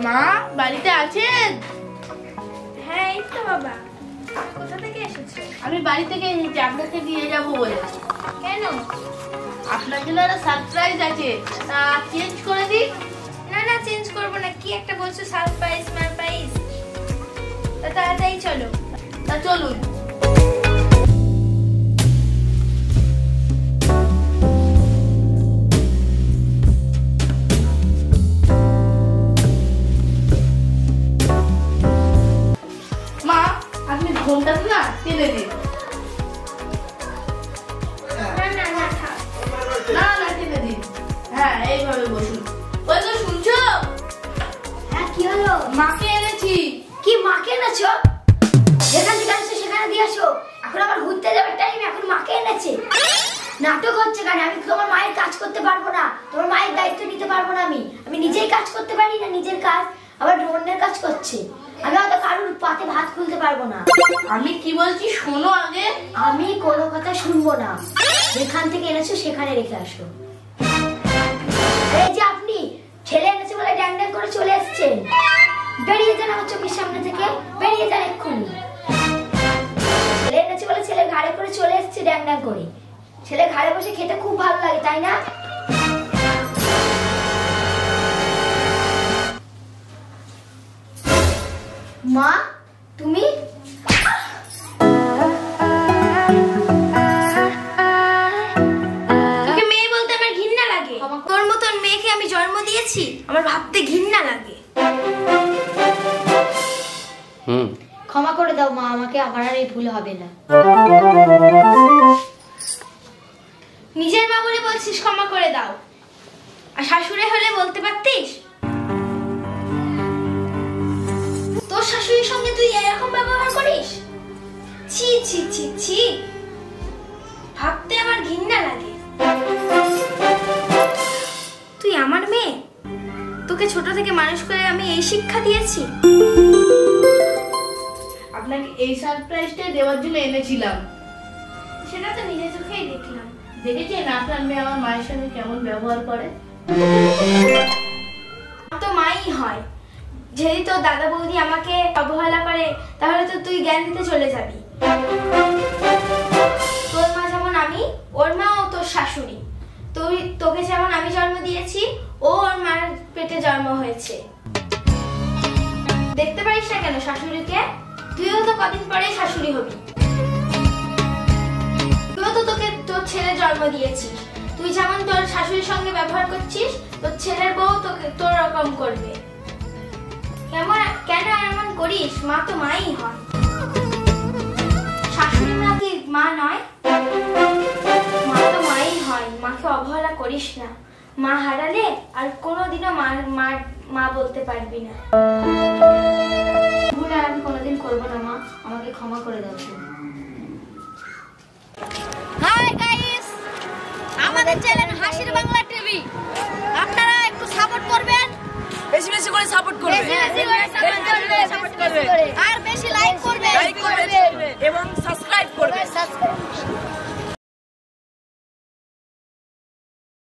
মা বাড়িতে আছেন? হ্যাঁ এই তো বাবা। কোথা থেকে এসেছো? আমি বাড়ি থেকে এসেছি আপনাকে দিয়ে যাবো বলে। কেন? আপনার জন্য একটা সারপ্রাইজ আছে, তা চেঞ্জ করে দিই। না না চেঞ্জ করবো না। কি একটা বলছো সারপ্রাইজ মারপ্রাইজ? তা তাড়াতাড়ি চলো। তা চলুন। মা আপনি ঘন্টাটা না টেনে দিন। না না না থাক। না না টেনে দিন। হ্যাঁ এইভাবে বসুন। ওই তো শুনছো? হ্যাঁ কি হলো? মাকে এনেছি। কি মাকে এনেছো? যেখান থেকে আসছো সেখানে দিয়ে আসো। এখন আমার ঘুরতে যাওয়ার টাইম, এখন মাকে এনেছে। নাটক হচ্ছে কেন? আমি তোমার মায়ের কাজ করতে পারবো না, তোমার মায়ের দায়িত্ব নিতে পারবো না। আমি নিজেই কাজ করতে পারি না, নিজের কাজ আবার অন্যের কাজ করছে। আমি হয়তো কারোর পাতে ভাত খুলতে পারবো না। আমি কি বলছি শোনো আগে। আমি কোনো কথা শুনবো না। যেখান থেকে এনেছো সেখানে রেখে আসো। এই যে আপনি ছেলে এনেছে বলে ড্যাং ড্যাং করে চলে এসেছেন, বেরিয়ে যান আমার চোখের সামনে থেকে, বেরিয়ে যান এক্ষুনি। ছেলে এনেছে বলে ছেলে ঘাড়ে করে চলে এসেছে ড্যাং ড্যাং করে। ছেলে ঘাড়ে বসে খেতে খুব ভালো লাগে তাই না? মা তুমি তোকে মেয়ে বলতে আমার ঘৃণা লাগে। তোর মতন মেয়েকে আমি জন্ম দিয়েছি, আমার ভাবতে ঘৃণা লাগে। ক্ষমা করে দাও মা, আমাকে আমার আর এই ভুল হবে না। নিজের মা বলে বলছিস ক্ষমা করে দাও, আর শাশুড়ি হলে বলতে পারতিস? তোর শাশুড়ির সঙ্গে তুই এরকম ব্যবহার করিস? ছি ছি ছি ছি, ভাবতে আমার ঘৃণা লাগে। তুই আমার মেয়ে, তোকে ছোট থেকে মানুষ করে আমি এই শিক্ষা দিয়েছি। আপনাকে এই সারপ্রাইজটা দেওয়ার জন্য এনেছিলাম। সেটা তো নিজের চোখেই দেখলাম। দেখেছেন আপনার মেয়ে আমার মায়ের সঙ্গে কেমন ব্যবহার করে? তো মাই হয়। যদি তোর দাদা বৌদি আমাকে অবহেলা করে তাহলে তো তুই জ্ঞান দিতে চলে যাবি। তোর মা যেমন আমি, ওর মাও তোর শাশুড়ি। তোকে যেমন আমি জন্ম দিয়েছি, ও ওর মার পেটে জন্ম হয়েছে। দেখতে পারিস না কেন শাশুড়িকে? তুইও তো কদিন পরে শাশুড়ি হবি। তুইও তো তোর ছেলে জন্ম দিয়েছিস। তুই যেমন তোর শাশুড়ির সঙ্গে ব্যবহার করছিস, তোর ছেলের বউ তোকে তোর রকম করবে। কেন এমন করিস? মা তো মাই হয়। শাশুড়ি মা কি মা নয়? মা তো মাই হয়। মাকে অবহেলা করিস না। মা হারালে আর কোনোদিনও মা বলতে পারবি না। ভুল আর আমি কোনোদিন করবো না মা, আমাকে ক্ষমা করে দাও। হাই গাইস, আমাদের চ্যানেল হাসির বাংলা টিভি, আপনারা একটু সাপোর্ট করবেন, বেশি বেশি করে সাপোর্ট করবেন, বেশি বেশি করে সাপোর্ট করবেন, আর বেশি লাইক করবেন এবং